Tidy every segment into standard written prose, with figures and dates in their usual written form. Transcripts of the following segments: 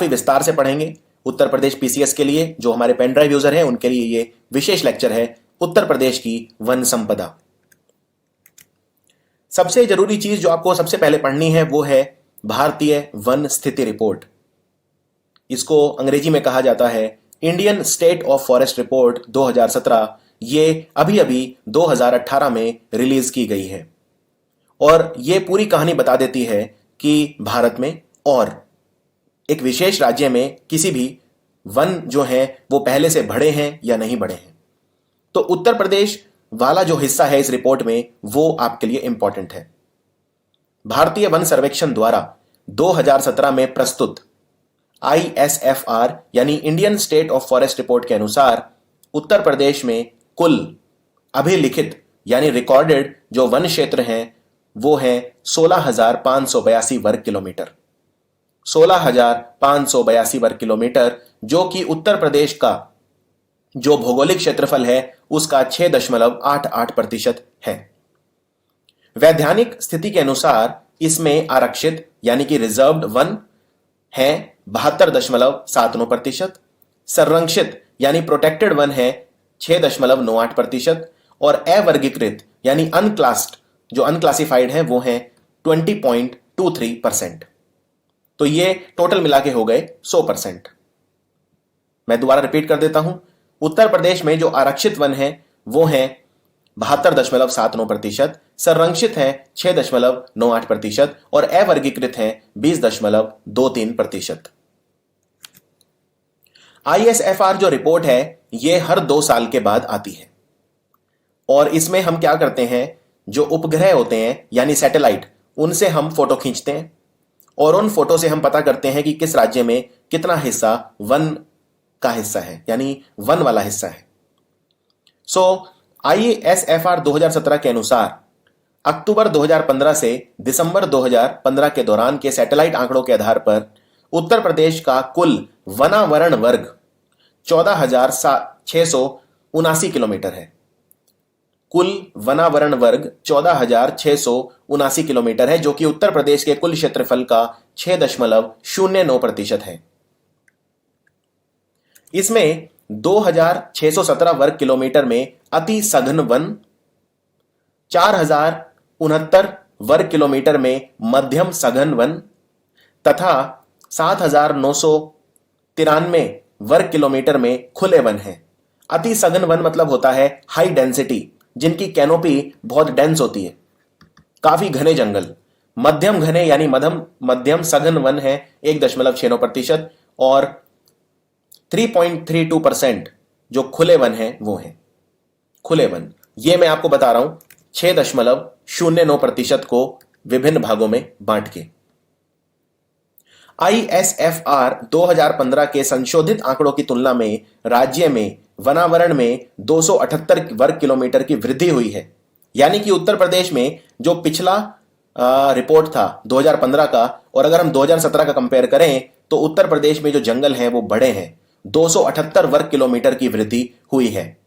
काफी विस्तार से पढ़ेंगे। उत्तर प्रदेश पीसीएस के लिए जो हमारे पेन ड्राइव यूजर हैं उनके लिए ये विशेष लेक्चर है, उत्तर प्रदेश की वन संपदा। सबसे जरूरी चीज जो आपको सबसे पहले पढ़नी है वो है भारतीय वन स्थिति रिपोर्ट। इसको अंग्रेजी में कहा जाता है Indian state of forest report 2017। ये अभी अभी 2018 में रिलीज की गई है और ये पूरी कहानी बता देती है कि भारत में और एक विशेष राज्य में किसी भी वन जो है वो पहले से बढ़े हैं या नहीं बढ़े हैं। तो उत्तर प्रदेश वाला जो हिस्सा है इस रिपोर्ट में वो आपके लिए इंपॉर्टेंट है। भारतीय वन सर्वेक्षण द्वारा 2017 में प्रस्तुत ISFR यानी Indian state of forest report के अनुसार उत्तर प्रदेश में कुल अभिलिखित यानी रिकॉर्डेड जो वन क्षेत्र हैं वो है 16,582 वर्ग किलोमीटर। 16,582 वर्ग किलोमीटर, जो कि उत्तर प्रदेश का जो भौगोलिक क्षेत्रफल है उसका 6.88% है। वैधानिक स्थिति के अनुसार इसमें आरक्षित यानी कि रिजर्व्ड वन है 72.79%, संरक्षित यानी प्रोटेक्टेड वन है 6.98% और अवर्गीकृत यानी अनक्लास्ड जो अनक्लासिफाइड है वो है 20.23%। तो ये टोटल मिला के हो गए 100%। मैं दोबारा रिपीट कर देता हूं, उत्तर प्रदेश में जो आरक्षित वन है वो है 72.79%, संरक्षित है 6.98% और अवर्गीकृत है 20.23%। ISFR जो रिपोर्ट है ये हर 2 साल के बाद आती है और इसमें हम क्या करते हैं, जो उपग्रह होते हैं यानी सैटेलाइट, उनसे हम फोटो खींचते हैं और उन फोटो से हम पता करते हैं कि किस राज्य में कितना हिस्सा वन का हिस्सा है यानी वन वाला हिस्सा है। ISFR 2017 के अनुसार अक्टूबर 2015 से दिसंबर 2015 के दौरान के सैटेलाइट आंकड़ों के आधार पर उत्तर प्रदेश का कुल वनावरण वर्ग 14,679 किलोमीटर है। कुल वनावरण वर्ग 14,679 किलोमीटर है, जो कि उत्तर प्रदेश के कुल क्षेत्रफल का 6.09% है। इसमें 2,617 वर्ग किलोमीटर में अति सघन वन, 4,069 वर्ग किलोमीटर में मध्यम सघन वन तथा 7,993 वर्ग किलोमीटर में खुले वन हैं। अति सघन वन मतलब होता है हाई डेंसिटी, जिनकी कैनोपी बहुत डेंस होती है, काफी घने जंगल। मध्यम घने यानी मध्यम सघन वन है 1.69% और 3.32% जो खुले वन है वो है खुले वन। ये मैं आपको बता रहा हूं 6.09% को विभिन्न भागों में बांट के। ISFR 2015 के संशोधित आंकड़ों की तुलना में राज्य में वनावरण में 278 वर्ग किलोमीटर की वृद्धि हुई है। यानी कि उत्तर प्रदेश में जो पिछला रिपोर्ट था 2015 का और अगर हम 2017 का कंपेयर करें तो उत्तर प्रदेश में जो जंगल हैं वो बड़े हैं, 278 वर्ग किलोमीटर की वृद्धि हुई है।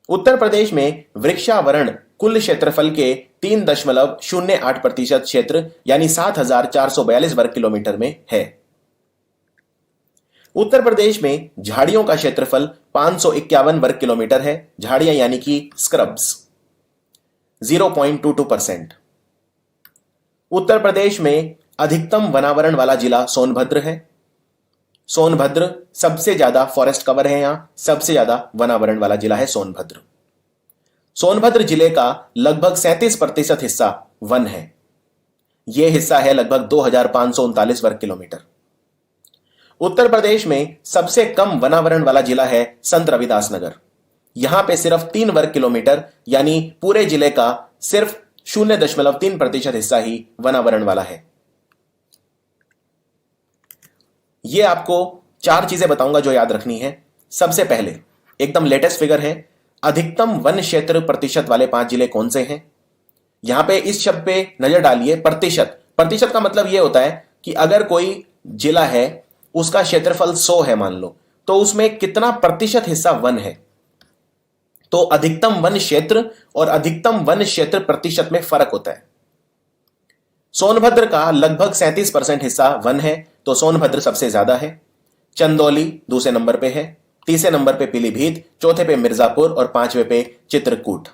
उत्तर प्रदेश में वृक्षावरण कुल क्षेत्रफल के 3.08% क्षेत्र यानी 7,442 वर्ग किलोमीटर में है। उत्तर प्रदेश में झाड़ियों का क्षेत्रफल 551 वर्ग किलोमीटर है। झाड़ियां यानी कि स्क्रब्स 0.22%। उत्तर प्रदेश में अधिकतम वनावरण वाला जिला सोनभद्र है। सोनभद्र सबसे ज्यादा फॉरेस्ट कवर है, यहां सबसे ज्यादा वनावरण वाला जिला है सोनभद्र। सोनभद्र जिले का लगभग 37% हिस्सा वन है। यह हिस्सा है लगभग 2,539 वर्ग किलोमीटर। उत्तर प्रदेश में सबसे कम वनावरण वाला जिला है संत रविदास नगर। यहां पे सिर्फ 3 वर्ग किलोमीटर यानी पूरे जिले का सिर्फ 0.3% हिस्सा ही वनावरण वाला है। यह आपको 4 चीजें बताऊंगा जो याद रखनी है। सबसे पहले एकदम लेटेस्ट फिगर है, अधिकतम वन क्षेत्र प्रतिशत वाले 5 जिले कौन से हैं। यहां पे इस शब्द पे नजर डालिए, प्रतिशत। प्रतिशत का मतलब यह होता है कि अगर कोई जिला है उसका क्षेत्रफल 100 है मान लो, तो उसमें कितना प्रतिशत हिस्सा वन है। तो अधिकतम वन क्षेत्र और अधिकतम वन क्षेत्र प्रतिशत में फर्क होता है। सोनभद्र का लगभग 37% हिस्सा वन है, तो सोनभद्र सबसे ज्यादा है, चंदौली दूसरे नंबर पे है, तीसरे नंबर पे पीलीभीत, चौथे पे मिर्जापुर और पांचवें पे चित्रकूट।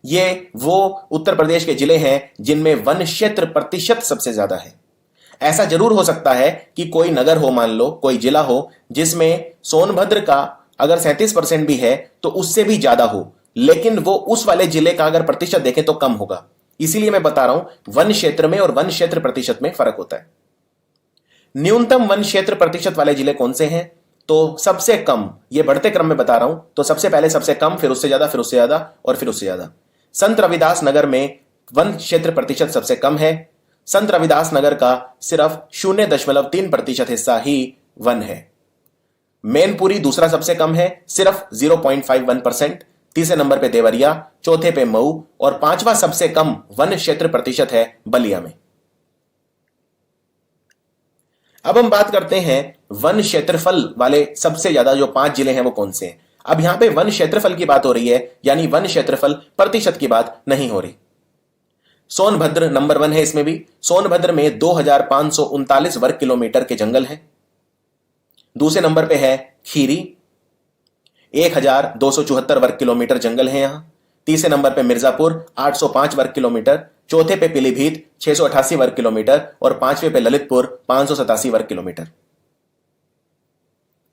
ये वो उत्तर प्रदेश के जिले हैं जिनमें वन क्षेत्र प्रतिशत सबसे ज्यादा है। ऐसा जरूर हो सकता है कि कोई नगर हो, मान लो कोई जिला हो जिसमें सोनभद्र का अगर 37% भी है तो उससे भी ज्यादा हो, लेकिन वो उस वाले जिले का अगर प्रतिशत देखें तो कम होगा। इसीलिए मैं बता रहा हूं वन क्षेत्र में और वन क्षेत्र प्रतिशत में फर्क होता है। न्यूनतम वन क्षेत्र प्रतिशत वाले जिले कौन से हैं? तो सबसे कम, ये बढ़ते क्रम में बता रहा हूं, तो सबसे पहले सबसे कम, फिर उससे ज्यादा, फिर उससे ज्यादा और फिर उससे ज्यादा। संत रविदास नगर में वन क्षेत्र प्रतिशत सबसे कम है। संत रविदास नगर का सिर्फ 0.3% हिस्सा ही वन है। मैनपुरी दूसरा सबसे कम है, सिर्फ 0.51%। तीसरे नंबर पे देवरिया, चौथे पे मऊ और पांचवा सबसे कम वन क्षेत्र प्रतिशत है बलिया में। अब हम बात करते हैं वन क्षेत्रफल वाले सबसे ज्यादा जो 5 जिले हैं वो कौन से हैं। अब यहां पे वन क्षेत्रफल की बात हो रही है, यानी वन क्षेत्रफल प्रतिशत की बात नहीं हो रही। सोनभद्र नंबर 1 है इसमें भी। सोनभद्र में 2539 वर्ग किलोमीटर के जंगल हैं। दूसरे नंबर पे है खीरी, 1274 वर्ग किलोमीटर जंगल है यहां। तीसरे नंबर पे मिर्जापुर 805 वर्ग किलोमीटर, चौथे पे पीलीभीत 688 वर्ग किलोमीटर और पांचवें पे ललितपुर 587 वर्ग किलोमीटर।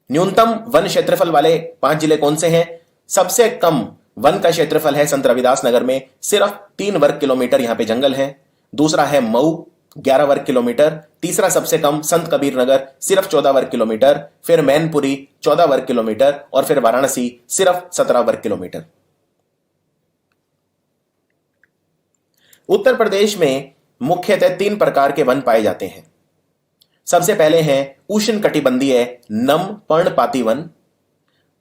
न्यूनतम वन क्षेत्रफल वाले 5 जिले कौन से हैं? सबसे कम वन का क्षेत्रफल है संत रविदास नगर में, सिर्फ 3 वर्ग किलोमीटर यहां पे जंगल है। दूसरा है मऊ 11 वर्ग किलोमीटर। तीसरा सबसे कम संत कबीर नगर, सिर्फ 14 वर्ग किलोमीटर। फिर मैनपुरी 14 वर्ग किलोमीटर और फिर वाराणसी सिर्फ 17 वर्ग किलोमीटर। उत्तर प्रदेश में मुख्यतः 3 प्रकार के वन पाए जाते हैं। सबसे पहले हैं उष्णकटिबंधीय नम पर्णपाती वन।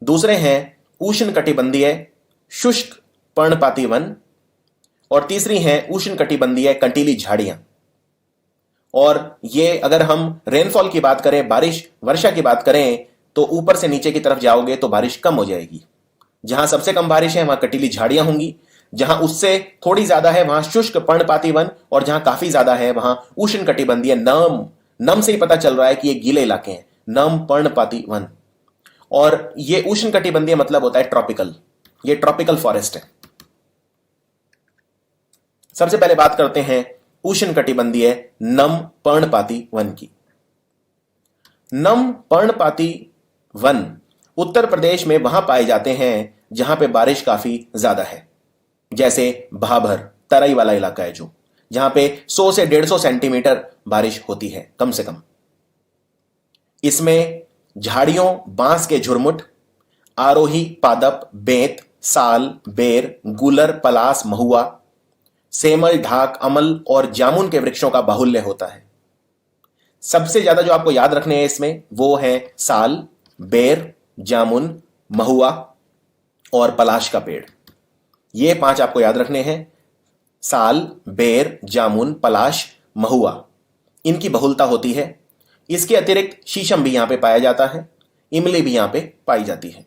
दूसरे हैं उष्णकटिबंधीय शुष्क पर्णपाती वन और तीसरी हैं उष्णकटिबंधीय कंटीली झाड़ियां। और ये अगर हम रेनफॉल की बात करें, बारिश वर्षा की बात करें, तो ऊपर से नीचे की तरफ जाओगे तो बारिश कम हो जाएगी। जहां सबसे कम बारिश है वहां कटीली झाड़ियां होंगी, जहां उससे थोड़ी ज्यादा है वहां शुष्क पर्णपाती वन और जहां काफी ज्यादा है वहां उष्णकटिबंधीय नम से ही पता चल रहा है कि ये गीले इलाके हैं, नम पर्णपाती वन। और ये उष्णकटिबंधीय मतलब होता है ट्रॉपिकल, ये ट्रॉपिकल फॉरेस्ट है। सबसे पहले बात करते हैं उष्णकटिबंधीय नम पर्णपाती वन की। नम पर्णपाती वन उत्तर प्रदेश में वहां पाए जाते हैं जहां पे बारिश काफी ज्यादा है, जैसे भाभर तराई वाला इलाका है जो, जहां पे 100 से 150 सेंटीमीटर बारिश होती है कम से कम। इसमें झाड़ियों, बांस के झुरमुट, आरोही, पादप, बेंत, साल, बेर, गुलर, पलास, महुआ, सेमल, ढाक, अमल और जामुन के वृक्षों का बाहुल्य होता है। सबसे ज्यादा जो आपको याद रखने हैं इसमें वो है साल, बेर, जामुन, महुआ और पलाश का पेड़। ये 5 आपको याद रखने हैं, साल, बेर, जामुन, पलाश, महुआ, इनकी बहुलता होती है। इसके अतिरिक्त शीशम भी यहां पे पाया जाता है, इमली भी यहां पे पाई जाती है।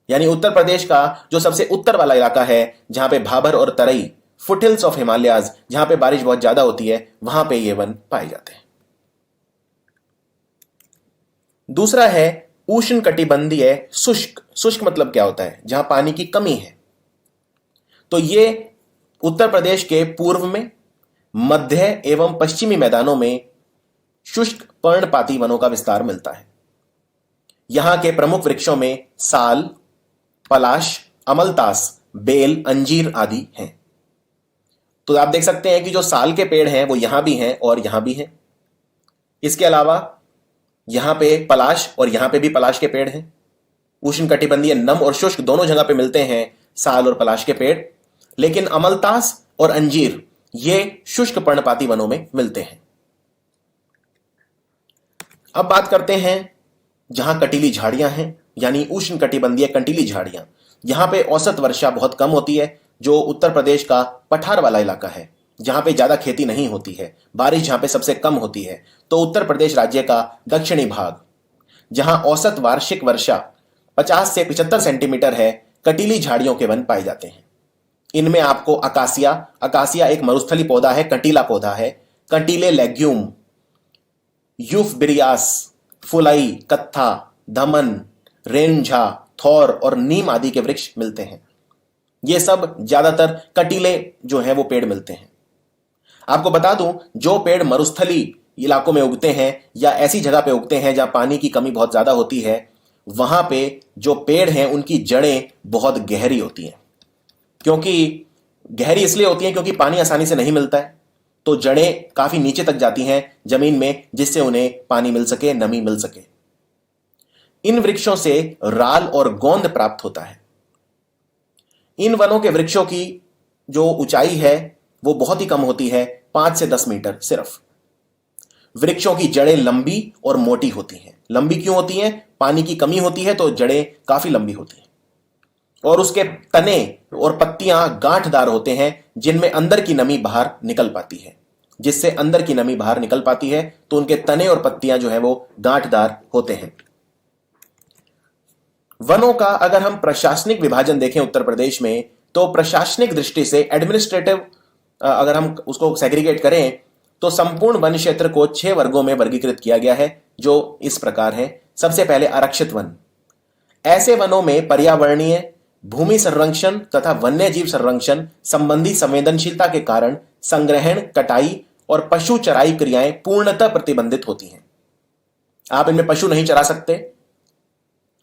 यानी उत्तर प्रदेश का जो सबसे उत्तर वाला इलाका है जहां पे भाबर और तराई, फुटहिल्स ऑफ हिमालयाज, जहां पे बारिश बहुत ज्यादा होती है, वहां पे ये वन पाए जाते हैं। दूसरा है उष्णकटिबंधीय शुष्क। शुष्क मतलब क्या होता है? जहां पानी की कमी है। तो ये उत्तर प्रदेश के पूर्व में, मध्य एवं पश्चिमी मैदानों में शुष्क पर्णपाती वनों का विस्तार मिलता है। यहां के प्रमुख वृक्षों में साल, पलाश, अमलतास, बेल, अंजीर आदि हैं। तो आप देख सकते हैं कि जो साल के पेड़ हैं वो यहां भी हैं और यहां भी हैं। इसके अलावा यहां पे पलाश और यहां पे भी पलाश के पेड़ हैं। उष्णकटिबंधीय नम और शुष्क दोनों जगह पे मिलते हैं साल और पलाश के पेड़, लेकिन अमलतास और अंजीर ये शुष्क पर्णपाती वनों में मिलते हैं। अब बात करते हैं जहां कटीली झाड़ियां हैं, यानी उष्णकटिबंधीय कंटीली झाड़ियां। यहां पे औसत वर्षा बहुत कम होती है, जो उत्तर प्रदेश का पठार वाला इलाका है, जहां पे ज्यादा खेती नहीं होती है, बारिश जहां पे सबसे कम होती है। तो उत्तर प्रदेश राज्य का दक्षिणी भाग, जहां औसत वार्षिक वर्षा 50 से 75 सेंटीमीटर है, कटीली झाड़ियों के वन पाए जाते हैं। इनमें आपको अकासिया एक मरुस्थली पौधा है, कंटीला पौधा है, कंटीले लेग्यूम, यूफबिरियास, फुलाई, कत्था, धमन, रेंझा, थौर और नीम आदि के वृक्ष मिलते हैं। ये सब ज्यादातर कटीले जो हैं वो पेड़ मिलते हैं। आपको बता दूं, जो पेड़ मरुस्थली इलाकों में उगते हैं या ऐसी जगह पे उगते हैं जहां पानी की कमी बहुत ज्यादा होती है, वहां पे जो पेड़ हैं उनकी जड़ें बहुत गहरी होती हैं। क्योंकि गहरी इसलिए होती हैं क्योंकि पानी आसानी से नहीं मिलता है, तो जड़ें काफी नीचे तक जाती हैं जमीन में, जिससे उन्हें पानी मिल सके, नमी मिल सके। इन वृक्षों से राल और गोंद प्राप्त होता है। इन वनों के वृक्षों की जो ऊंचाई है वो बहुत ही कम होती है, 5 से 10 मीटर सिर्फ। वृक्षों की जड़ें लंबी और मोटी होती हैं। लंबी क्यों होती हैं? पानी की कमी होती है तो जड़ें काफी लंबी होती हैं। और उसके तने और पत्तियां गांठदार होते हैं, जिनमें अंदर की नमी बाहर निकल पाती है। जिससे अंदर की नमी बाहर निकल पाती है तो उनके तने और पत्तियां जो है वो गांठदार होते हैं। वनों का अगर हम प्रशासनिक विभाजन देखें उत्तर प्रदेश में, तो प्रशासनिक दृष्टि से एडमिनिस्ट्रेटिव अगर हम उसको सेग्रीगेट करें तो संपूर्ण वन क्षेत्र को 6 वर्गों में वर्गीकृत किया गया है, जो इस प्रकार है। सबसे पहले आरक्षित वन। ऐसे वनों में पर्यावरणीय, भूमि संरक्षण तथा वन्यजीव संरक्षण संबंधी संवेदनशीलता के कारण संग्रहण, कटाई और पशु चराई क्रियाएं पूर्णतः प्रतिबंधित होती हैं। आप इनमें पशु नहीं चरा सकते,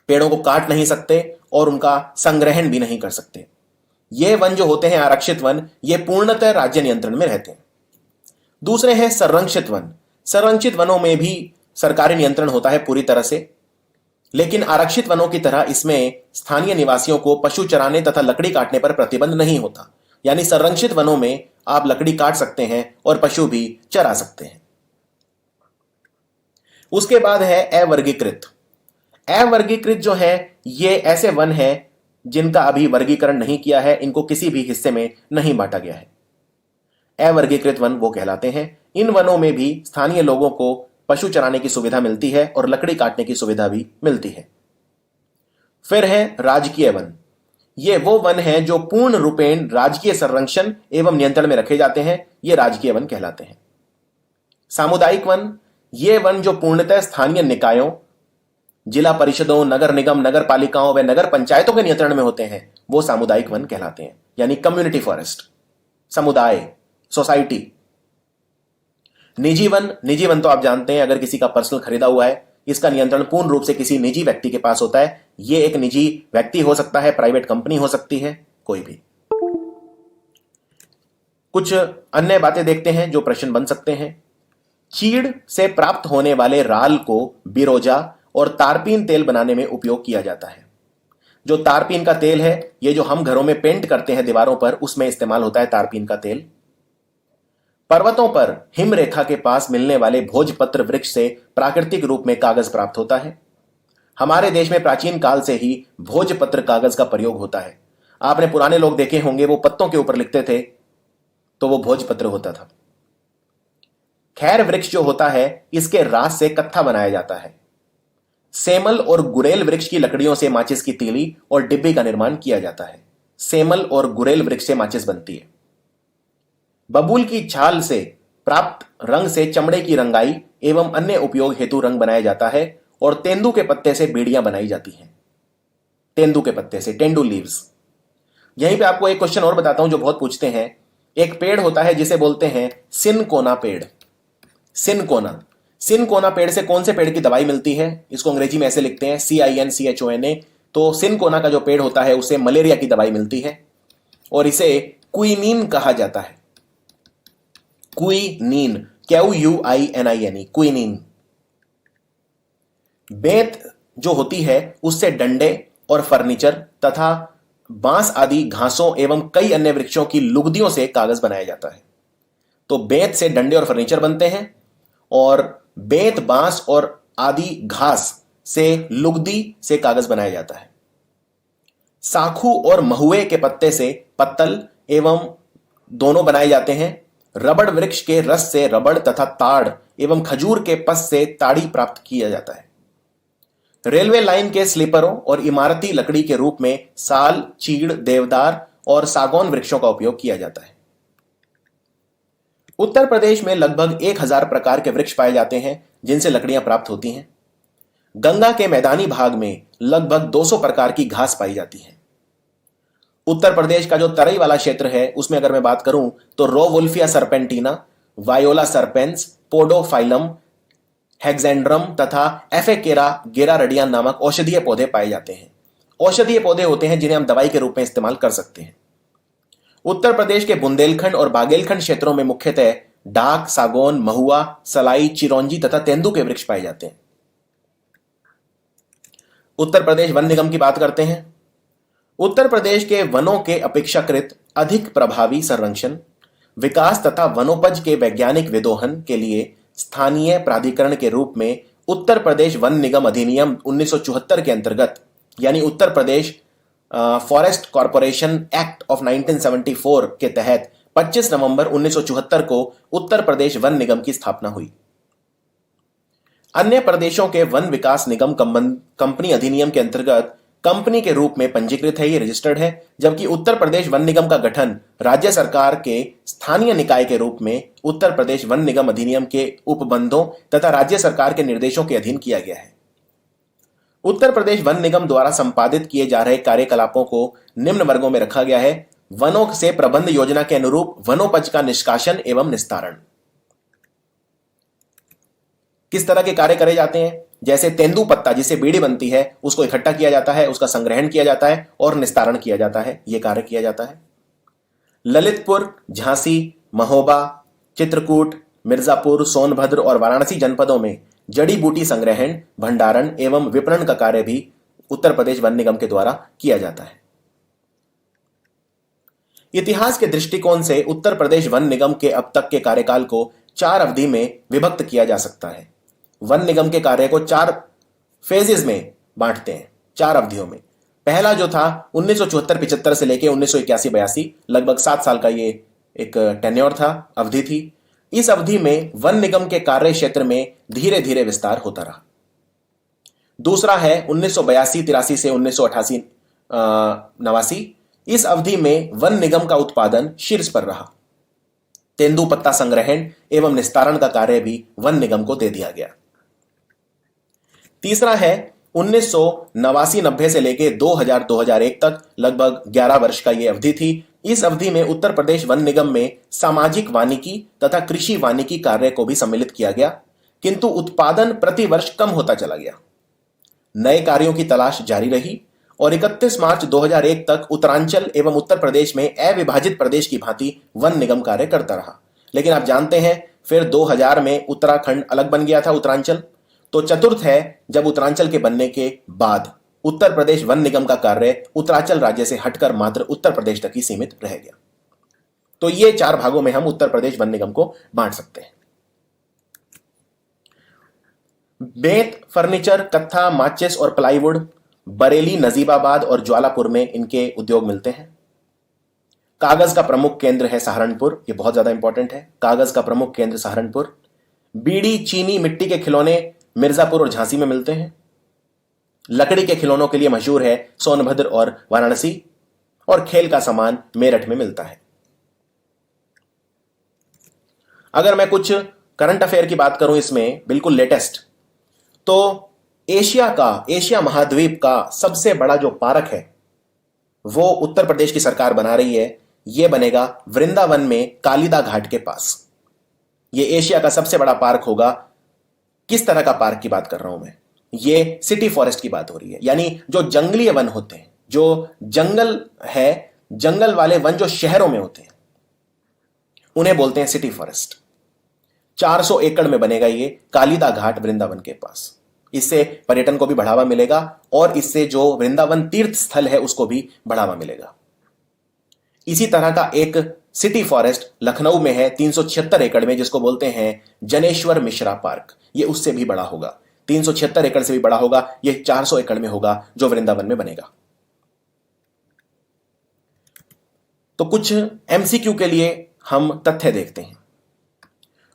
पेड़ों को काट नहीं सकते और उनका संग्रहण भी नहीं कर सकते। ये वन जो होते हैं आरक्षित वन, ये पूर्णतः राज्य नियंत्रण में रहते हैं। दूसरे हैं संरक्षित वन। संरक्षित वनों में भी सरकारी नियंत्रण होता है पूरी तरह से, लेकिन आरक्षित वनों की तरह इसमें स्थानीय निवासियों को पशु चराने तथा लकड़ी काटने पर प्रतिबंध नहीं होता। यानी संरक्षित वनों में आप लकड़ी काट सकते हैं और पशु भी चरा सकते हैं। उसके बाद है अवर्गीकृत। अवर्गीकृत जो है ये ऐसे वन हैं जिनका अभी वर्गीकरण नहीं किया है, इनको किसी भी हिस्से में नहीं बांटा गया है। अवर्गीकृत वन वो कहलाते हैं। इन वनों में भी स्थानीय लोगों को पशु चराने की सुविधा मिलती है और लकड़ी काटने की सुविधा भी मिलती है। फिर है राजकीय वन। ये वो वन हैं जो पूर्ण रूपेण राजकीय संरक्षण एवं नियंत्रण में रखे जाते हैं, ये राजकीय वन कहलाते हैं। सामुदायिक वन, ये वन जो पूर्णतः स्थानीय निकायों, जिला परिषदों, नगर निगम, नगर पालिकाओं व नगर पंचायतों के नियंत्रण में होते हैं, वो सामुदायिक वन कहलाते हैं। यानी कम्युनिटी फॉरेस्ट, समुदाय, सोसाइटी। निजी वन, निजी वन तो आप जानते हैं, अगर किसी का पर्सनल खरीदा हुआ है, इसका नियंत्रण पूर्ण रूप से किसी निजी व्यक्ति के पास होता है। यह एक निजी व्यक्ति हो सकता है, प्राइवेट कंपनी हो सकती है, कोई भी। कुछ अन्य बातें देखते हैं जो प्रश्न बन सकते हैं। चीड़ से प्राप्त होने वाले राल को बिरोजा और तारपीन तेल बनाने में उपयोग किया जाता है। जो तारपीन का तेल है, ये जो हम घरों में पेंट करते हैं दीवारों पर, उसमें इस्तेमाल होता है तारपीन का तेल। पर्वतों पर हिम रेखा के पास मिलने वाले भोजपत्र वृक्ष से प्राकृतिक रूप में कागज प्राप्त होता है। हमारे देश में प्राचीन काल से ही भोजपत्र कागज का प्रयोग होता है। आपने पुराने लोग देखे होंगे, वो पत्तों के ऊपर लिखते थे, तो वो भोजपत्र होता था। खैर वृक्ष जो होता है, इसके रास से कत्था बनाया जाता है। सेमल और गुरेल वृक्ष की लकड़ियों से माचिस की तीली और डिब्बी का निर्माण किया जाता है। सेमल और गुरेल वृक्ष से माचिस बनती है। बबूल की छाल से प्राप्त रंग से चमड़े की रंगाई एवं अन्य उपयोग हेतु रंग बनाया जाता है और तेंदू के पत्ते से बीड़ियां बनाई जाती हैं। तेंदू के पत्ते से, टेंडू लीव्स। यहीं पे आपको एक क्वेश्चन और बताता हूं जो बहुत पूछते हैं। एक पेड़ होता है जिसे बोलते हैं सिनकोना पेड़। सिनकोना, सिनकोना पेड़ से कौन से पेड़ की दवाई मिलती है? इसको अंग्रेजी में ऐसे लिखते हैं CINCHONA। तो सिनकोना का जो पेड़ होता है उसे मलेरिया की दवाई मिलती है और इसे क्विनीन कहा जाता है। Quinine, QUININE, quinine. बेंत जो होती है उससे डंडे और फर्नीचर तथा बांस आदि घासों एवं कई अन्य वृक्षों की लुगदियों से कागज बनाया जाता है। तो बेंत से डंडे और फर्नीचर बनते हैं और बेंत, बांस और आदि घास से लुगदी से कागज बनाया जाता है। साखू और महुए के पत्ते से पत्तल एवं दोनों बनाए जाते हैं। रबड़ वृक्ष के रस से रबड़ तथा ताड़ एवं खजूर के पस से ताड़ी प्राप्त किया जाता है। रेलवे लाइन के स्लीपरों और इमारती लकड़ी के रूप में साल, चीड़, देवदार और सागौन वृक्षों का उपयोग किया जाता है। उत्तर प्रदेश में लगभग 1000 प्रकार के वृक्ष पाए जाते हैं, जिनसे लकड़ियां प्राप्त होती हैं। गंगा के मैदानी भाग में लगभग 200 प्रकार की घास पाई जाती है। उत्तर प्रदेश का जो तराई वाला क्षेत्र है उसमें अगर मैं बात करूं तो रोवुल्फिया सर्पेंटिना, वायोला सर्पेंस, पोडोफाइलम, हेक्सेंड्रम तथा एफेकेरा गेरारडियन नामक औषधीय पौधे पाए जाते हैं। औषधीय पौधे होते हैं जिन्हें हम दवाई के रूप में इस्तेमाल कर सकते हैं। उत्तर प्रदेश के बुंदेलखंड और बागेलखंड क्षेत्रों में मुख्यतः डाक, सागौन, महुआ, सलाई, चिरौंजी तथा तेंदू के वृक्ष पाए जाते हैं। उत्तर प्रदेश वन निगम की बात करते हैं। उत्तर प्रदेश के वनों के अपेक्षाकृत अधिक प्रभावी संरक्षण, विकास तथा वनोपज के वैज्ञानिक विदोहन के लिए स्थानीय प्राधिकरण के रूप में उत्तर प्रदेश वन निगम अधिनियम 1974 के अंतर्गत यानी Uttar Pradesh forest corporation act of 1974 के तहत 25 नवंबर 1974 को उत्तर प्रदेश वन निगम की स्थापना हुई। अन्य प्रदेशों के वन विकास निगम कंपनी अधिनियम के अंतर्गत कंपनी के रूप में पंजीकृत है, ये रजिस्टर्ड है, जबकि उत्तर प्रदेश वन निगम का गठन राज्य सरकार के स्थानीय निकाय के रूप में उत्तर प्रदेश वन निगम अधिनियम के उपबंधों तथा राज्य सरकार के निर्देशों के अधीन किया गया है। उत्तर प्रदेश वन निगम द्वारा संपादित किए जा रहे कार्यकलापों को निम्न वर्गों में रखा गया है। वनों से प्रबंध योजना के अनुरूप वनोपज का निष्कासन एवं निस्तारण। किस तरह के कार्य करे जाते हैं? जैसे तेंदू पत्ता जिससे बीड़ी बनती है उसको इकट्ठा किया जाता है, उसका संग्रहण किया जाता है और निस्तारण किया जाता है, यह कार्य किया जाता है। ललितपुर, झांसी, महोबा, चित्रकूट, मिर्जापुर, सोनभद्र और वाराणसी जनपदों में जड़ी बूटी संग्रहण, भंडारण एवं विपणन का कार्य भी उत्तर प्रदेश वन निगम के द्वारा किया जाता है। इतिहास के दृष्टिकोण से उत्तर प्रदेश वन निगम के अब तक के कार्यकाल को 4 अवधि में विभक्त किया जा सकता है। वन निगम के कार्य को 4 फेजेस में बांटते हैं, 4 अवधियों में। पहला जो था 1974-75 से लेकर 1981-82, लगभग 7 साल का ये एक टेन्योर था, अवधि थी। इस अवधि में वन निगम के कार्य क्षेत्र में धीरे धीरे विस्तार होता रहा। दूसरा है 1982-83 से 1988-89। इस अवधि में वन निगम का उत्पादन शीर्ष पर रहा। तेंदू पत्ता संग्रहण एवं निस्तारण का कार्य भी वन निगम को दे दिया गया। तीसरा है 1989-90 से लेकर 2000-2001 तक, लगभग 11 वर्ष का यह अवधि थी। इस अवधि में उत्तर प्रदेश वन निगम में सामाजिक वानिकी तथा कृषि वानिकी कार्य को भी सम्मिलित किया गया, किंतु उत्पादन प्रति वर्ष कम होता चला गया। नए कार्यों की तलाश जारी रही और 31 मार्च 2001 तक उत्तरांचल एवं उत्तर प्रदेश में अविभाजित प्रदेश की भांति वन निगम कार्य करता रहा। लेकिन आप जानते हैं फिर 2000 में उत्तराखंड अलग बन गया था, उत्तरांचल। तो चतुर्थ है जब उत्तरांचल के बनने के बाद उत्तर प्रदेश वन निगम का कार्य उत्तरांचल राज्य से हटकर मात्र उत्तर प्रदेश तक ही सीमित रह गया। तो ये 4 भागों में हम उत्तर प्रदेश वन निगम को बांट सकते हैं। बेंत, फर्नीचर, कत्था, माचिस और प्लाईवुड बरेली, नजीबाबाद और ज्वालापुर में इनके उद्योग मिलते हैं। कागज का प्रमुख केंद्र है सहारनपुर, ये बहुत ज्यादा इंपॉर्टेंट है। कागज का प्रमुख केंद्र सहारनपुर। बीड़ी, चीनी, मिट्टी के खिलौने मिर्जापुर और झांसी में मिलते हैं। लकड़ी के खिलौनों के लिए मशहूर है सोनभद्र और वाराणसी, और खेल का सामान मेरठ में मिलता है। अगर मैं कुछ करंट अफेयर की बात करूं इसमें बिल्कुल लेटेस्ट, तो एशिया महाद्वीप का सबसे बड़ा जो पार्क है वो उत्तर प्रदेश की सरकार बना रही है। यह बनेगा वृंदावन में कालीदा घाट के पास। यह एशिया का सबसे बड़ा पार्क होगा। किस तरह का पार्क की बात कर रहा हूं मैं? ये सिटी फॉरेस्ट की बात हो रही है, यानी जो जंगलीय वन होते हैं, जो जंगल है, जंगल वाले वन जो शहरों में होते हैं, उन्हें बोलते हैं सिटी फॉरेस्ट। 400 एकड़ में बनेगा ये कालीदा घाट वृंदावन के पास। इससे पर्यटन को भी बढ़ावा मिलेगा और इससे जो वृंदावन तीर्थ स्थल है उसको भी बढ़ावा मिलेगा। इसी तरह का एक सिटी फॉरेस्ट लखनऊ में है 376 एकड़ में, जिसको बोलते हैं जनेश्वर मिश्रा पार्क। ये उससे भी बड़ा होगा, 376 एकड़ से भी बड़ा होगा। यह 400 एकड़ में होगा जो वृंदावन में बनेगा। तो कुछ एमसीक्यू के लिए हम तथ्य देखते हैं।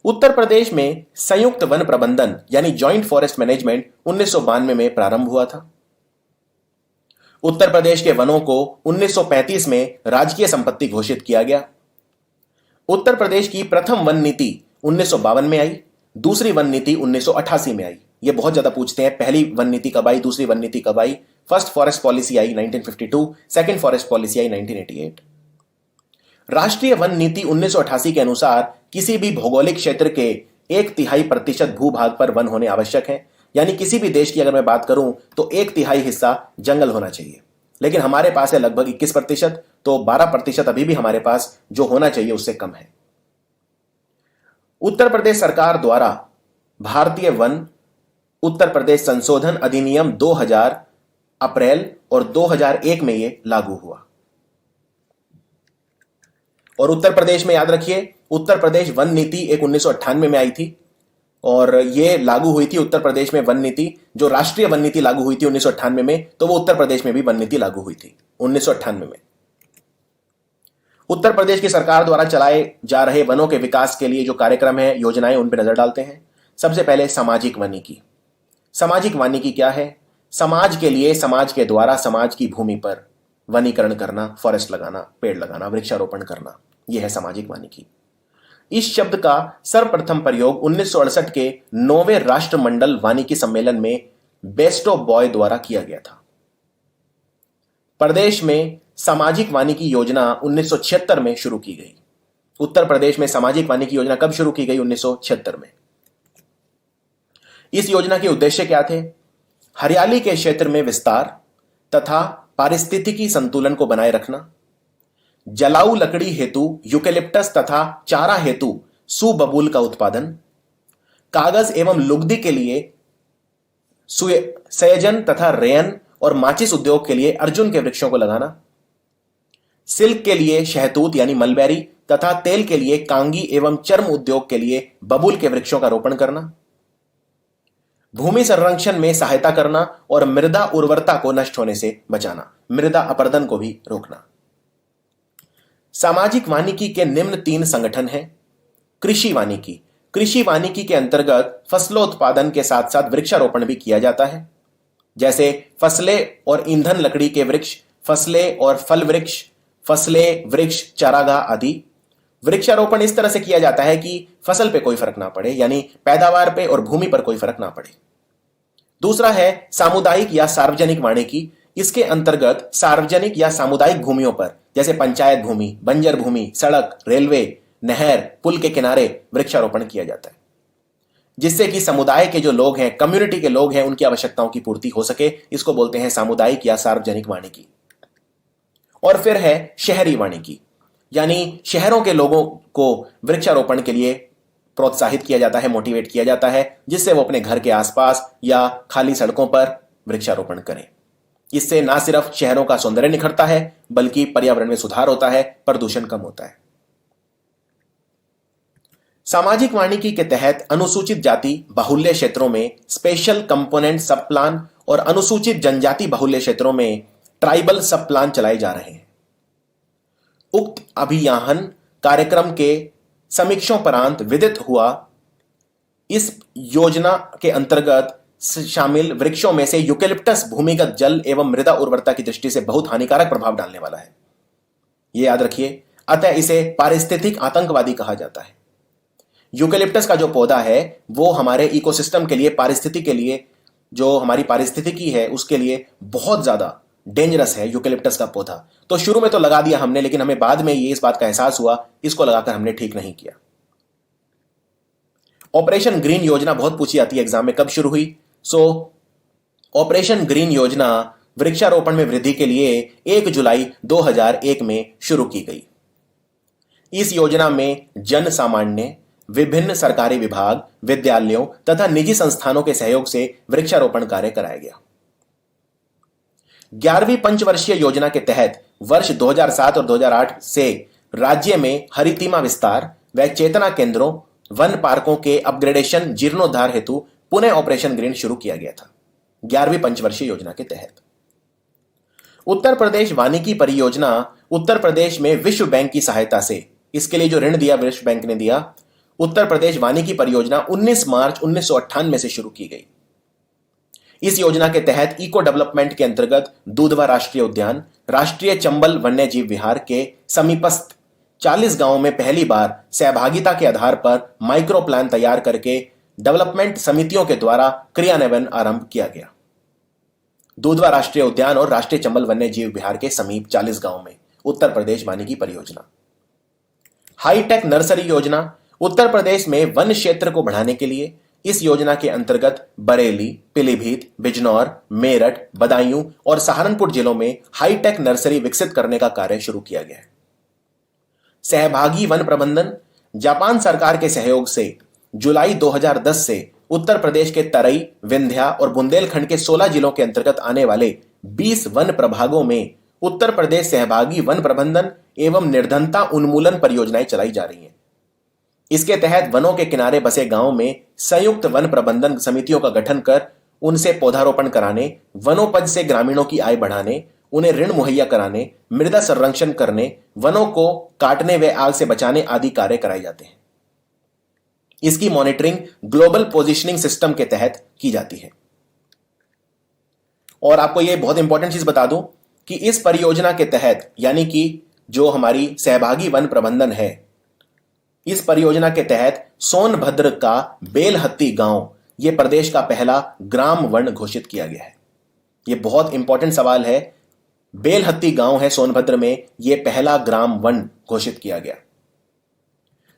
उत्तर प्रदेश में संयुक्त वन प्रबंधन यानी जॉइंट फॉरेस्ट मैनेजमेंट 1992 में प्रारंभ हुआ था। उत्तर प्रदेश के वनों को 1935 में राजकीय संपत्ति घोषित किया गया। उत्तर प्रदेश की प्रथम वन नीति 1952 में आई। दूसरी वन नीति 1988 में आई। ये बहुत ज्यादा पूछते हैं, पहली वन नीति कब आई, दूसरी वन नीति कब आई। फर्स्ट फॉरेस्ट पॉलिसी आई 1952, सेकंड फॉरेस्ट पॉलिसी आई 1988। राष्ट्रीय वन नीति 1988 के अनुसार किसी भी भौगोलिक क्षेत्र के 1/3% भूभाग पर वन होने आवश्यक है। यानी किसी भी देश की अगर मैं बात करूं तो 1/3 हिस्सा जंगल होना चाहिए, लेकिन हमारे पास है लगभग 21%, तो 12% अभी भी हमारे पास जो होना चाहिए उससे कम है। उत्तर प्रदेश सरकार द्वारा भारतीय वन उत्तर प्रदेश संशोधन अधिनियम 2000 अप्रैल और 2001 में यह लागू हुआ। और उत्तर प्रदेश में याद रखिए, उत्तर प्रदेश वन नीति एक 1998 में आई थी और यह लागू हुई थी उत्तर प्रदेश में वन नीति। जो राष्ट्रीय वन नीति लागू हुई थी 1998 में, तो वो उत्तर प्रदेश में भी वन नीति लागू हुई थी 1998 में। उत्तर प्रदेश की सरकार द्वारा चलाए जा रहे वनों के विकास के लिए जो कार्यक्रम है, योजनाएं, उन पर नजर डालते हैं। सबसे पहले सामाजिक वानिकी। सामाजिक वानिकी क्या है? समाज के लिए, समाज के द्वारा समाज की भूमि पर वनीकरण करना, फॉरेस्ट लगाना, पेड़ लगाना, वृक्षारोपण करना, यह है सामाजिक वानिकी। इस शब्द का सर्वप्रथम प्रयोग 1968 के 9वें राष्ट्रमंडल वानिकी सम्मेलन में बेस्टो बॉय द्वारा किया गया था। प्रदेश में सामाजिक वानिकी योजना 1976 में शुरू की गई। उत्तर प्रदेश में सामाजिक वानिकी योजना कब शुरू की गई? 1976 में। इस योजना के उद्देश्य क्या थे? हरियाली के क्षेत्र में विस्तार तथा पारिस्थितिकी संतुलन को बनाए रखना, जलाऊ लकड़ी हेतु यूकेलिप्टस तथा चारा हेतु सुबबूल का उत्पादन, कागज एवं लुगदी के लिए सयजन तथा रेयन और माचिस उद्योग के लिए अर्जुन के वृक्षों को लगाना, सिल्क के लिए शहतूत यानी मलबेरी तथा तेल के लिए कांगी एवं चर्म उद्योग के लिए बबूल के वृक्षों का रोपण करना, भूमि संरक्षण में सहायता करना और मृदा उर्वरता को नष्ट होने से बचाना, मृदा अपरदन को भी रोकना। सामाजिक वानिकी के निम्न 3 संगठन हैं। कृषि वानिकी। कृषि वानिकी के अंतर्गत फसलोत्पादन के साथ साथ वृक्षारोपण भी किया जाता है, जैसे फसलें और ईंधन लकड़ी के वृक्ष, फसलें और फल वृक्ष, फसलें, वृक्ष, चारागाह आदि। वृक्षारोपण इस तरह से किया जाता है कि फसल पे कोई फर्क ना पड़े, यानी पैदावार पे और भूमि पर कोई फर्क ना पड़े। दूसरा है सामुदायिक या सार्वजनिक वानिकी। इसके अंतर्गत सार्वजनिक या सामुदायिक भूमियों पर, जैसे पंचायत भूमि, बंजर भूमि, सड़क, रेलवे, नहर, पुल के किनारे वृक्षारोपण किया जाता है, जिससे कि समुदाय के जो लोग हैं, कम्युनिटी के लोग हैं, उनकी आवश्यकताओं की पूर्ति हो सके। इसको बोलते हैं सामुदायिक या सार्वजनिक वानिकी। और फिर है शहरी वानिकी, यानी शहरों के लोगों को वृक्षारोपण के लिए प्रोत्साहित किया जाता है, मोटिवेट किया जाता है, जिससे वो अपने घर के आसपास या खाली सड़कों पर वृक्षारोपण करें। इससे ना सिर्फ शहरों का सौंदर्य निखरता है, बल्कि पर्यावरण में सुधार होता है, प्रदूषण कम होता है। सामाजिक वानिकी के तहत अनुसूचित जाति बाहुल्य क्षेत्रों में स्पेशल कंपोनेंट सब प्लान और अनुसूचित जनजाति बाहुल्य क्षेत्रों में ट्राइबल सब प्लान चलाए जा रहे हैं। उक्त अभियान कार्यक्रम के समीक्षोपरांत विदित हुआ इस योजना के अंतर्गत शामिल वृक्षों में से यूकेलिप्टस भूमिगत जल एवं मृदा उर्वरता की दृष्टि से बहुत हानिकारक प्रभाव डालने वाला है, यह याद रखिए। अतः इसे पारिस्थितिक आतंकवादी कहा जाता है। यूकेलिप्टस का जो पौधा है वो हमारे इकोसिस्टम के लिए, पारिस्थिति के लिए, जो हमारी पारिस्थितिकी है उसके लिए बहुत ज्यादा डेंजरस है यूकेलिप्टस का पौधा। तो शुरू में तो लगा दिया हमने, लेकिन हमें बाद में ये इस बात का एहसास हुआ, इसको लगाकर हमने ठीक नहीं किया। ऑपरेशन ग्रीन योजना बहुत पूछी जाती है एग्जाम में, कब शुरू हुई? ऑपरेशन ग्रीन योजना वृक्षारोपण में वृद्धि के लिए 1 जुलाई 2001 में शुरू की गई। इस योजना में जन सामान्य, विभिन्न सरकारी विभाग, विद्यालयों तथा निजी संस्थानों के सहयोग से वृक्षारोपण कार्य कराया गया। 11वीं पंचवर्षीय योजना के तहत वर्ष 2007 और 2008 से राज्य में हरितिमा विस्तार व चेतना केंद्रों, वन पार्कों के अपग्रेडेशन, जीर्णोद्धार हेतु पुनः ऑपरेशन ग्रीन शुरू किया गया था 11वीं पंचवर्षीय योजना के तहत। उत्तर प्रदेश वानिकी परियोजना उत्तर प्रदेश में विश्व बैंक की सहायता से, इसके लिए जो ऋण दिया विश्व बैंक ने दिया, उत्तर प्रदेश वानिकी परियोजना 19 मार्च 1998 से शुरू की गई। इस योजना के तहत इको डेवलपमेंट के अंतर्गत दूधवा राष्ट्रीय उद्यान, राष्ट्रीय चंबल वन्यजीव विहार के समीपस्थ 40 गांवों में पहली बार सहभागिता के आधार पर माइक्रो प्लान तैयार करके डेवलपमेंट समितियों के द्वारा क्रियान्वयन आरंभ किया गया। दुधवा राष्ट्रीय उद्यान और राष्ट्रीय चंबल वन्य जीव विहार के समीप 40 गांव में उत्तर प्रदेश वानिकी परियोजना। हाईटेक नर्सरी योजना। उत्तर प्रदेश में वन क्षेत्र को बढ़ाने के लिए इस योजना के अंतर्गत बरेली, पीलीभीत, बिजनौर, मेरठ, बदायूं और सहारनपुर जिलों में हाईटेक नर्सरी विकसित करने का कार्य शुरू किया गया है। सहभागी वन प्रबंधन। जापान सरकार के सहयोग से जुलाई 2010 से उत्तर प्रदेश के तराई, विंध्या और बुंदेलखंड के 16 जिलों के अंतर्गत आने वाले 20 वन प्रभागों में उत्तर प्रदेश सहभागी वन प्रबंधन एवं निर्धनता उन्मूलन परियोजनाएं चलाई जा रही हैं। इसके तहत वनों के किनारे बसे गांवों में संयुक्त वन प्रबंधन समितियों का गठन कर उनसे पौधारोपण कराने, वनोपज से ग्रामीणों की आय बढ़ाने, उन्हें ऋण मुहैया कराने, मृदा संरक्षण करने, वनों को काटने व आग से बचाने आदि कार्य कराए जाते हैं। इसकी मॉनिटरिंग ग्लोबल पोजिशनिंग सिस्टम के तहत की जाती है। और आपको यह बहुत इंपॉर्टेंट चीज बता दूं कि इस परियोजना के तहत, यानी कि जो हमारी सहभागी वन प्रबंधन है, इस परियोजना के तहत सोनभद्र का बेलहत्ती गांव यह प्रदेश का पहला ग्राम वन घोषित किया गया है। यह बहुत इंपॉर्टेंट सवाल है। बेलहत्ती गांव है सोनभद्र में, यह पहला ग्राम वन घोषित किया गया।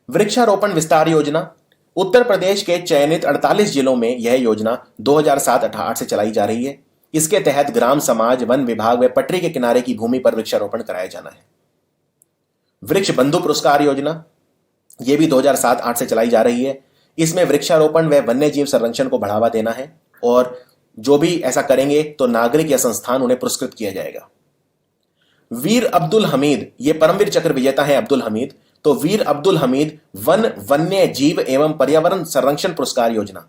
वृक्षारोपण विस्तार योजना। उत्तर प्रदेश के चयनित 48 जिलों में यह योजना 2007-08 से चलाई जा रही है। इसके तहत ग्राम समाज, वन विभाग व पटरी के किनारे की भूमि पर वृक्षारोपण कराया जाना है। वृक्ष बंधु पुरस्कार योजना, यह भी 2007-08 से चलाई जा रही है। इसमें वृक्षारोपण व वन्य जीव संरक्षण को बढ़ावा देना है और जो भी ऐसा करेंगे तो नागरिक या संस्थान उन्हें पुरस्कृत किया जाएगा। वीर अब्दुल हमीद, ये परमवीर चक्र विजेता है अब्दुल हमीद, तो वीर अब्दुल हमीद वन वन्य जीव एवं पर्यावरण संरक्षण पुरस्कार योजना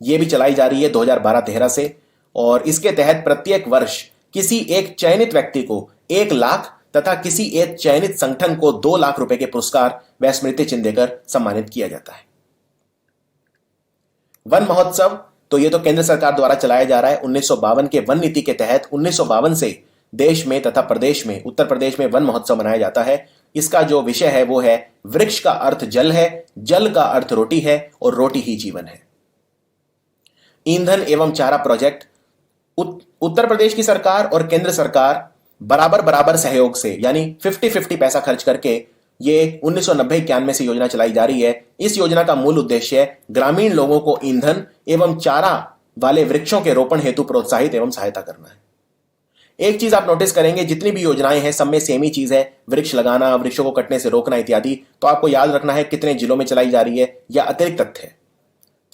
यह भी चलाई जा रही है 2012-13 से। और इसके तहत प्रत्येक वर्ष किसी एक चयनित व्यक्ति को 1 लाख तथा किसी एक चयनित संगठन को 2 लाख रुपए के पुरस्कार व स्मृति चिन्ह देकर सम्मानित किया जाता है। वन महोत्सव, तो यह तो केंद्र सरकार द्वारा चलाया जा रहा है। 1952 के वन नीति के तहत 1952 से देश में तथा प्रदेश में, उत्तर प्रदेश में वन महोत्सव मनाया जाता है। इसका जो विषय है वो है वृक्ष का अर्थ जल है, जल का अर्थ रोटी है और रोटी ही जीवन है। ईंधन एवं चारा प्रोजेक्ट। उत्तर प्रदेश की सरकार और केंद्र सरकार बराबर बराबर सहयोग से, यानी 50-50 पैसा खर्च करके ये 1990-91 से योजना चलाई जा रही है। इस योजना का मूल उद्देश्य ग्रामीण लोगों को ईंधन एवं चारा वाले वृक्षों के रोपण हेतु प्रोत्साहित एवं सहायता करना है। एक चीज आप नोटिस करेंगे, जितनी भी योजनाएं हैं सब में सेम ही चीज है, वृक्ष लगाना, वृक्षों को कटने से रोकना इत्यादि। तो आपको याद रखना है कितने जिलों में चलाई जा रही है या अतिरिक्त तथ्य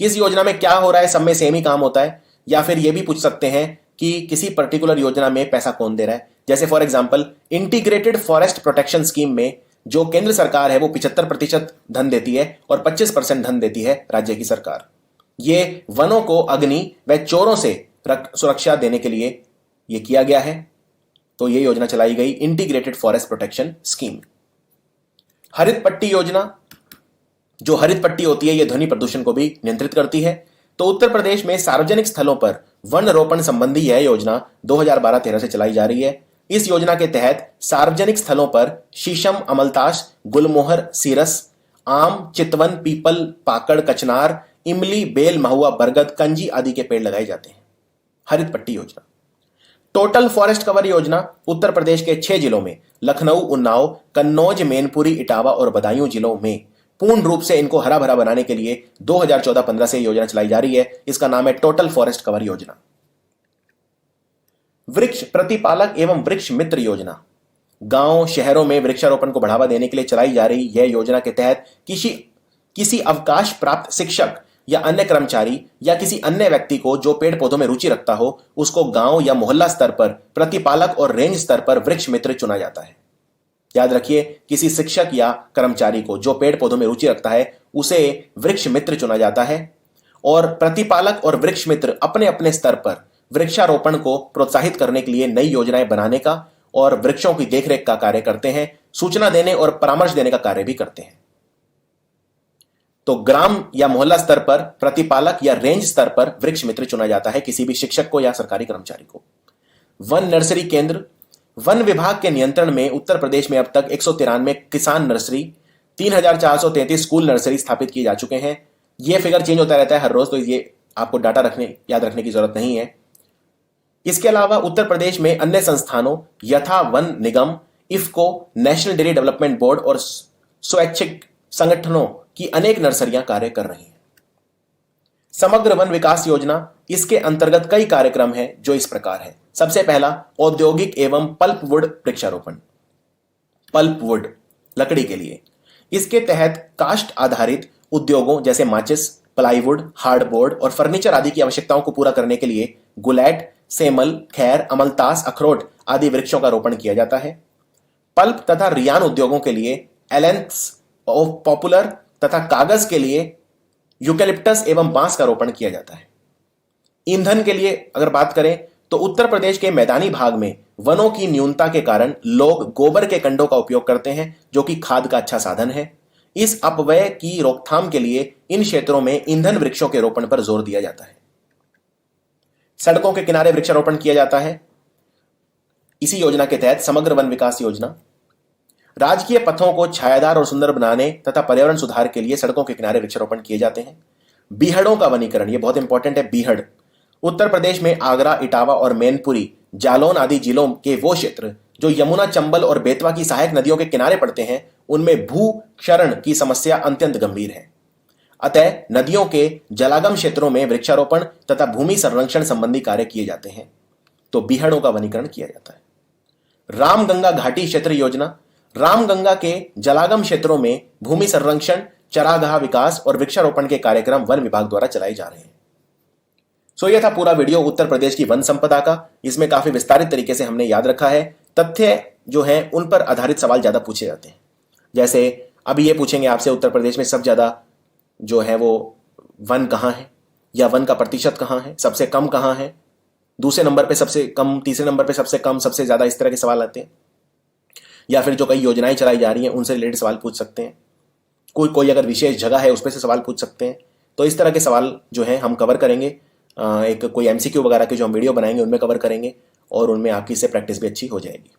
किस योजना में क्या हो रहा है, सब में सेम ही काम होता है। या फिर यह भी पूछ सकते हैं कि किसी पर्टिकुलर योजना में पैसा कौन दे रहा है। जैसे for example integrated forest protection scheme में जो केंद्र सरकार है वो 75% धन देती है और 25% धन देती है राज्य की सरकार। ये वनों को अग्नि व चोरों से सुरक्षा देने के लिए ये किया गया है। तो ये योजना चलाई गई, इंटीग्रेटेड फॉरेस्ट प्रोटेक्शन स्कीम। हरित पट्टी योजना, जो हरित पट्टी होती है ये ध्वनि प्रदूषण को भी नियंत्रित करती है। तो उत्तर प्रदेश में सार्वजनिक स्थलों पर वन रोपण संबंधी यह योजना 2012-13 से चलाई जा रही है। इस योजना के तहत सार्वजनिक स्थलों पर शीशम, अमलतास, गुलमोहर, सीरस, आम, चितवन, पीपल, पाकड़, कचनार, इमली, बेल, महुआ, बरगद, कंजी आदि के पेड़ लगाए जाते हैं। हरित पट्टी योजना। टोटल फॉरेस्ट कवर योजना उत्तर प्रदेश के 6 जिलों में लखनऊ, उन्नाव, कन्नौज, मैनपुरी, इटावा और बदायूं जिलों में पूर्ण रूप से इनको हरा भरा बनाने के लिए 2014-15 से योजना चलाई जा रही है। इसका नाम है टोटल फॉरेस्ट कवर योजना। वृक्ष प्रतिपालक एवं वृक्ष मित्र योजना, गांव शहरों में वृक्षारोपण को बढ़ावा देने के लिए चलाई जा रही यह योजना के तहत किसी अवकाश प्राप्त शिक्षक या अन्य कर्मचारी या किसी अन्य व्यक्ति को जो पेड़ पौधों में रुचि रखता हो उसको गांव या मोहल्ला स्तर पर प्रतिपालक और रेंज स्तर पर वृक्ष मित्र चुना जाता है। याद रखिए, किसी शिक्षक या कर्मचारी को जो पेड़ पौधों में रुचि रखता है उसे वृक्ष मित्र चुना जाता है। और प्रतिपालक और वृक्ष मित्र अपने अपने स्तर पर वृक्षारोपण को प्रोत्साहित करने के लिए नई योजनाएं बनाने का और वृक्षों की देखरेख का कार्य करते हैं, सूचना देने और परामर्श देने का कार्य भी करते हैं। तो ग्राम या मोहल्ला स्तर पर प्रतिपालक या रेंज स्तर पर वृक्ष मित्र चुना जाता है किसी भी शिक्षक को या सरकारी कर्मचारी को। वन नर्सरी केंद्र, वन विभाग के नियंत्रण में उत्तर प्रदेश में अब तक 193 किसान नर्सरी, 3433 स्कूल नर्सरी स्थापित किए जा चुके हैं। ये फिगर चेंज होता रहता है हर रोज, तो ये आपको डाटा याद रखने की जरूरत नहीं है। इसके अलावा उत्तर प्रदेश में अन्य संस्थानों यथा वन निगम, IFFCO, National Dairy Development Board और स्वैच्छिक संगठनों की अनेक नर्सरियां कार्य कर रही हैं। समग्र वन विकास योजना, इसके अंतर्गत कई कार्यक्रम हैं जो इस प्रकार है। सबसे पहला, औद्योगिक एवं पल्पवुड वृक्षारोपण। पल्पवुड, लकड़ी के लिए। इसके तहत काष्ठ आधारित उद्योगों जैसे माचिस, प्लाईवुड, हार्डबोर्ड और फर्नीचर आदि की आवश्यकताओं को पूरा करने के लिए गुलेट, सेमल, खैर, अमलतास, अखरोट आदि वृक्षों का रोपण किया जाता है। पल्प तथा रियान उद्योगों के लिए एलेंथस ऑफ पॉपुलर तथा कागज के लिए यूकेलिप्टस एवं बांस का रोपण किया जाता है। ईंधन के लिए अगर बात करें तो उत्तर प्रदेश के मैदानी भाग में वनों की न्यूनता के कारण लोग गोबर के कंडों का उपयोग करते हैं, जो कि खाद का अच्छा साधन है। इस अपव्यय की रोकथाम के लिए इन क्षेत्रों में ईंधन वृक्षों के रोपण पर जोर दिया जाता है। सड़कों के किनारे वृक्षारोपण किया जाता है इसी योजना के तहत, समग्र वन विकास योजना। राजकीय पथों को छायादार और सुंदर बनाने तथा पर्यावरण सुधार के लिए सड़कों के किनारे वृक्षारोपण किए जाते हैं। बीहड़ों का वनीकरण, यह बहुत इंपॉर्टेंट है। बीहड़ उत्तर प्रदेश में आगरा, इटावा और मैनपुरी, जालौन आदि जिलों के वो क्षेत्र जो यमुना, चंबल और बेतवा की सहायक नदियों के किनारे पड़ते हैं, उनमें भू क्षरण की समस्या अत्यंत गंभीर है। अतः नदियों के जलागम क्षेत्रों में वृक्षारोपण तथा भूमि संरक्षण संबंधी कार्य किए जाते हैं, तो बीहड़ों का वनीकरण किया जाता है। रामगंगा घाटी क्षेत्र योजना, रामगंगा के जलागम क्षेत्रों में भूमि संरक्षण, चरागाह विकास और वृक्षारोपण के कार्यक्रम वन विभाग द्वारा चलाए जा रहे हैं। यह था पूरा वीडियो उत्तर प्रदेश की वन संपदा का। इसमें काफी विस्तारित तरीके से हमने याद रखा है। तथ्य जो है उन पर आधारित सवाल ज्यादा पूछे जाते हैं। जैसे अभी ये पूछेंगे आपसे, उत्तर प्रदेश में सबसे ज्यादा जो है वो वन कहाँ है, या वन का प्रतिशत कहाँ है, सबसे कम कहाँ है, दूसरे नंबर पे सबसे कम, तीसरे नंबर पे सबसे कम, सबसे ज्यादा, इस तरह के सवाल आते हैं। या फिर जो कई योजनाएं चलाई जा रही हैं उनसे रिलेटेड सवाल पूछ सकते हैं। कोई अगर विशेष जगह है उस पर से सवाल पूछ सकते हैं। तो इस तरह के सवाल जो है हम कवर करेंगे। एक कोई एमसीक्यू वगैरह के जो हम वीडियो बनाएंगे उनमें कवर करेंगे, और उनमें आपकी इससे प्रैक्टिस भी अच्छी हो जाएगी।